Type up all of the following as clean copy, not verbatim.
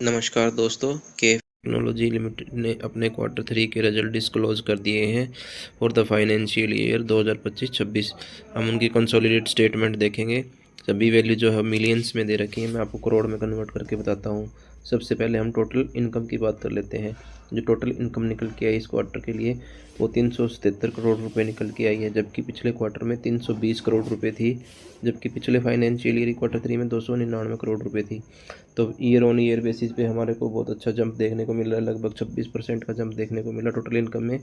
नमस्कार दोस्तों, के टेक्नोलॉजी लिमिटेड ने अपने क्वार्टर थ्री के रिजल्ट डिस्क्लोज कर दिए हैं फॉर द फाइनेंशियल ईयर 2025-26। हम उनकी कंसोलिडेट स्टेटमेंट देखेंगे। सभी वैल्यू जो है मिलियंस में दे रखी है, मैं आपको करोड़ में कन्वर्ट करके बताता हूँ। सबसे पहले हम टोटल इनकम की बात कर लेते हैं। जो टोटल इनकम निकल के आई इस क्वार्टर के लिए वो 377 करोड़ रुपए निकल के आई है, जबकि पिछले क्वार्टर में 320 करोड़ रुपए थी, जबकि पिछले फाइनेंशियल ईयर क्वार्टर थ्री में 299 करोड़ रुपए थी। तो ईयर ऑन ईयर बेसिस पे हमारे को बहुत अच्छा जंप देखने को मिल रहा है, लगभग 26% का जंप देखने को मिला टोटल इनकम में,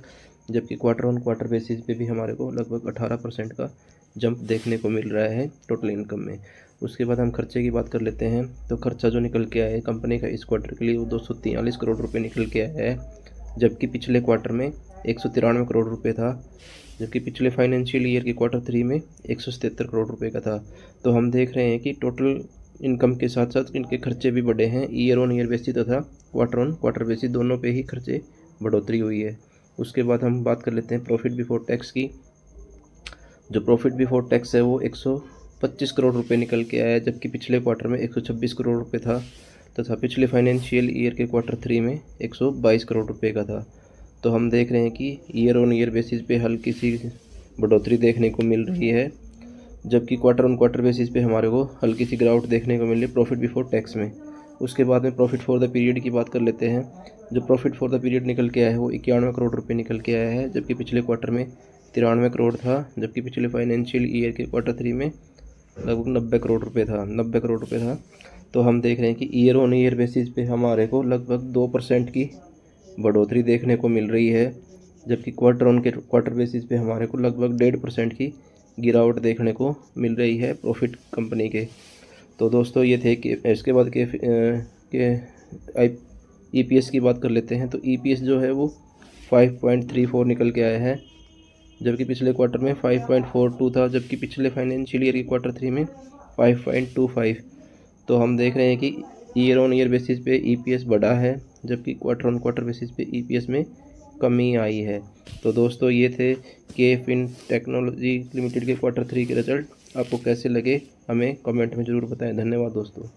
जबकि क्वार्टर ऑन क्वार्टर बेसिस पे भी हमारे को लगभग 18% का जंप देखने को मिल रहा है टोटल इनकम में। उसके बाद हम खर्चे की बात कर लेते हैं। तो खर्चा जो निकल के आया है कंपनी का इस क्वार्टर के लिए वो 243 करोड़ रुपये निकल के आया है, जबकि पिछले क्वार्टर में 193 करोड़ रुपये था, जबकि पिछले फाइनेंशियल ईयर के क्वार्टर थ्री में 177 करोड़ रुपए का था। तो हम देख रहे हैं कि टोटल इनकम के साथ साथ इनके खर्चे भी बढ़े हैं, ईयर ऑन ईयर बेसिस तथा क्वार्टर ऑन क्वार्टर बेसिस दोनों पे ही खर्चे बढ़ोतरी हुई है। उसके बाद हम बात कर लेते हैं प्रॉफिट बिफोर टैक्स की। जो प्रॉफिट बिफोर टैक्स है वो 125 करोड़ रुपए निकल के आया है, जबकि पिछले क्वार्टर में 126 करोड़ रुपए था, तथा पिछले फाइनेंशियल ईयर के क्वार्टर थ्री में 122 करोड़ रुपए का था। तो हम देख रहे हैं कि ईयर ऑन ईयर बेसिस पे हल्की सी बढ़ोतरी देखने को मिल रही है, जबकि क्वार्टर ऑन क्वार्टर बेसिस पे हमारे को हल्की सी गिरावट देखने को मिल रही है प्रॉफिट बिफोर टैक्स में। उसके बाद में प्रॉफिट फॉर द पीरियड की बात कर लेते हैं। जो प्रॉफिट फॉर द पीरियड निकल के आया है वो 91 करोड़ रुपए निकल के आया है, जबकि पिछले क्वार्टर में 93 करोड़ था, जबकि पिछले फाइनेंशियल ईयर के क्वार्टर थ्री में लगभग 90 करोड़ रुपये था। तो हम देख रहे हैं कि ईयर ऑन ईयर बेसिस पे हमारे को लगभग 2% की बढ़ोतरी देखने को मिल रही है, जबकि क्वार्टर ऑन के क्वार्टर बेसिस पे हमारे को लगभग 1.5% की गिरावट देखने को मिल रही है प्रॉफिट कंपनी के। तो दोस्तों ये थे कि इसके बाद के आई ईपीएस की बात कर लेते हैं। तो ईपीएस जो है वो 5.34 निकल के आया है, जबकि पिछले क्वार्टर में 5.42 था, जबकि पिछले फाइनेंशियल ईयर की क्वार्टर थ्री में 5.25। तो हम देख रहे हैं कि ईयर ऑन ईयर बेसिस पे ईपीएस बढ़ा है, जबकि क्वार्टर ऑन क्वार्टर बेसिस पे ईपीएस में कमी आई है। तो दोस्तों ये थे के फिन टेक्नोलॉजी लिमिटेड के क्वार्टर थ्री के रिजल्ट। आपको कैसे लगे हमें कमेंट में ज़रूर बताएं। धन्यवाद दोस्तों।